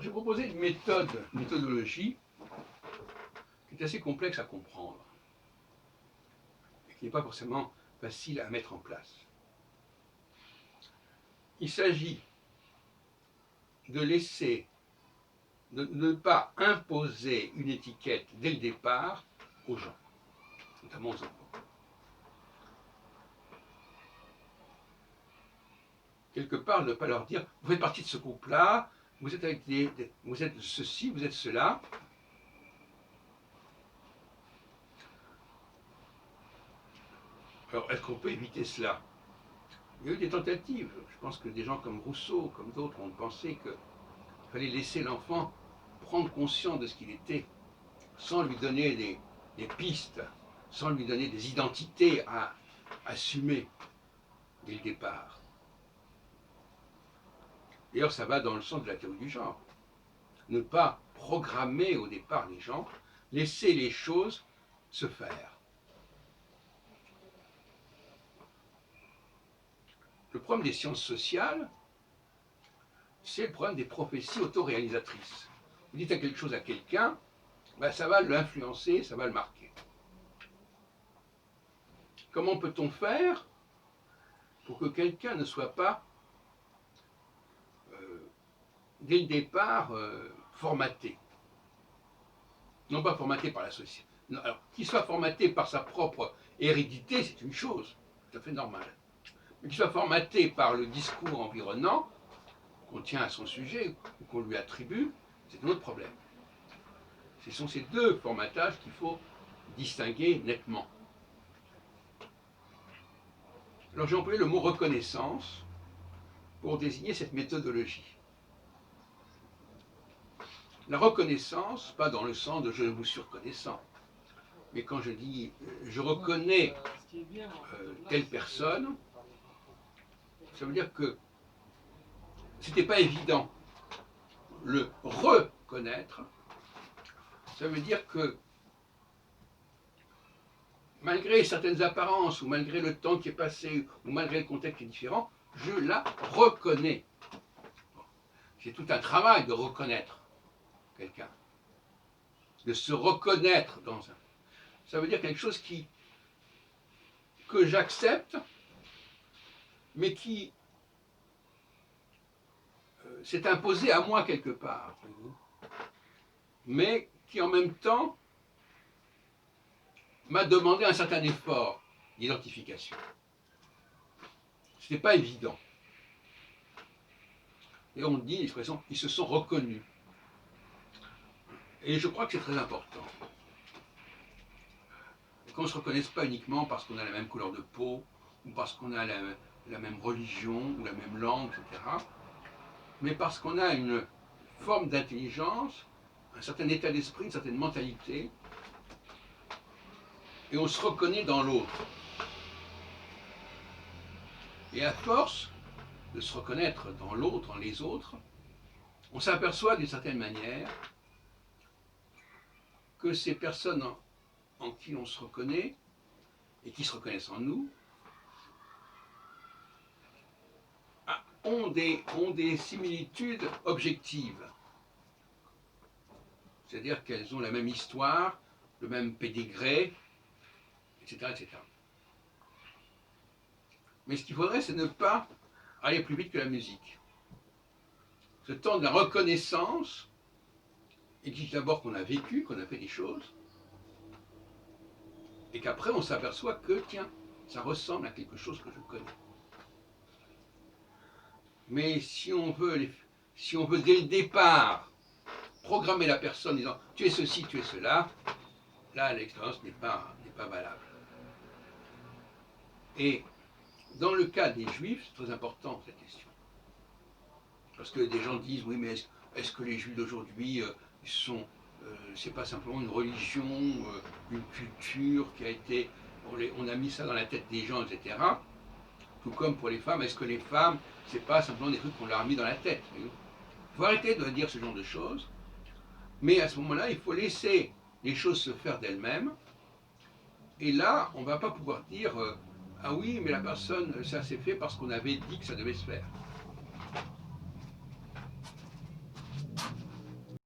j'ai proposé une méthodologie qui est assez complexe à comprendre et qui n'est pas forcément facile à mettre en place. Il s'agit de ne pas imposer une étiquette dès le départ aux gens, notamment aux enfants. Quelque part, ne pas leur dire, vous faites partie de ce groupe-là, vous êtes ceci, vous êtes cela. Alors, est-ce qu'on peut éviter cela? Il y a eu des tentatives. Je pense que des gens comme Rousseau, comme d'autres, ont pensé qu'il fallait laisser l'enfant prendre conscience de ce qu'il était, sans lui donner des pistes, sans lui donner des identités à assumer dès le départ. D'ailleurs, ça va dans le sens de la théorie du genre. Ne pas programmer au départ les gens, laisser les choses se faire. Le problème des sciences sociales, c'est le problème des prophéties autoréalisatrices. Vous dites quelque chose à quelqu'un, ben ça va l'influencer, ça va le marquer. Comment peut-on faire pour que quelqu'un ne soit pas, dès le départ, formaté? Non pas formaté par la société. Non, alors, qu'il soit formaté par sa propre hérédité, c'est une chose tout à fait normale. Mais qu'il soit formaté par le discours environnant, qu'on tient à son sujet, ou qu'on lui attribue, c'est un autre problème. Ce sont ces deux formatages qu'il faut distinguer nettement. Alors j'ai employé le mot reconnaissance pour désigner cette méthodologie. La reconnaissance, pas dans le sens de je vous suis reconnaissant, mais quand je dis je reconnais telle personne, ça veut dire que c'était pas évident. Le reconnaître, ça veut dire que malgré certaines apparences, ou malgré le temps qui est passé, ou malgré le contexte qui est différent, je la reconnais. C'est tout un travail de reconnaître quelqu'un. De se reconnaître dans un... Ça veut dire quelque chose que j'accepte, mais qui s'est imposé à moi quelque part. Mais qui en même temps m'a demandé un certain effort d'identification. Ce n'est pas évident. Et on dit l'expression, ils se sont reconnus. Et je crois que c'est très important. Qu'on ne se reconnaisse pas uniquement parce qu'on a la même couleur de peau, ou parce qu'on a la même religion, ou la même langue, etc. Mais parce qu'on a une forme d'intelligence, un certain état d'esprit, une certaine mentalité, et on se reconnaît dans l'autre. Et à force de se reconnaître dans l'autre, dans les autres, on s'aperçoit d'une certaine manière que ces personnes en qui on se reconnaît, et qui se reconnaissent en nous, ont des similitudes objectives. C'est-à-dire qu'elles ont la même histoire, le même pédigré, etc., etc. Mais ce qu'il faudrait, c'est ne pas aller plus vite que la musique. Ce temps de la reconnaissance exige d'abord qu'on a vécu, qu'on a fait des choses, et qu'après on s'aperçoit que, tiens, ça ressemble à quelque chose que je connais. Mais si on veut dès le départ programmer la personne en disant tu es ceci, tu es cela, là l'expérience n'est pas valable. Et dans le cas des Juifs, c'est très important cette question. Parce que des gens disent oui, mais est-ce que les Juifs d'aujourd'hui c'est pas simplement une religion, une culture qui a été, on a mis ça dans la tête des gens, etc. Tout comme pour les femmes, est-ce que les femmes, c'est pas simplement des trucs qu'on leur a mis dans la tête? Il faut arrêter de dire ce genre de choses, mais à ce moment-là, il faut laisser les choses se faire d'elles-mêmes, et là, on ne va pas pouvoir dire ah oui, mais la personne, ça s'est fait parce qu'on avait dit que ça devait se faire.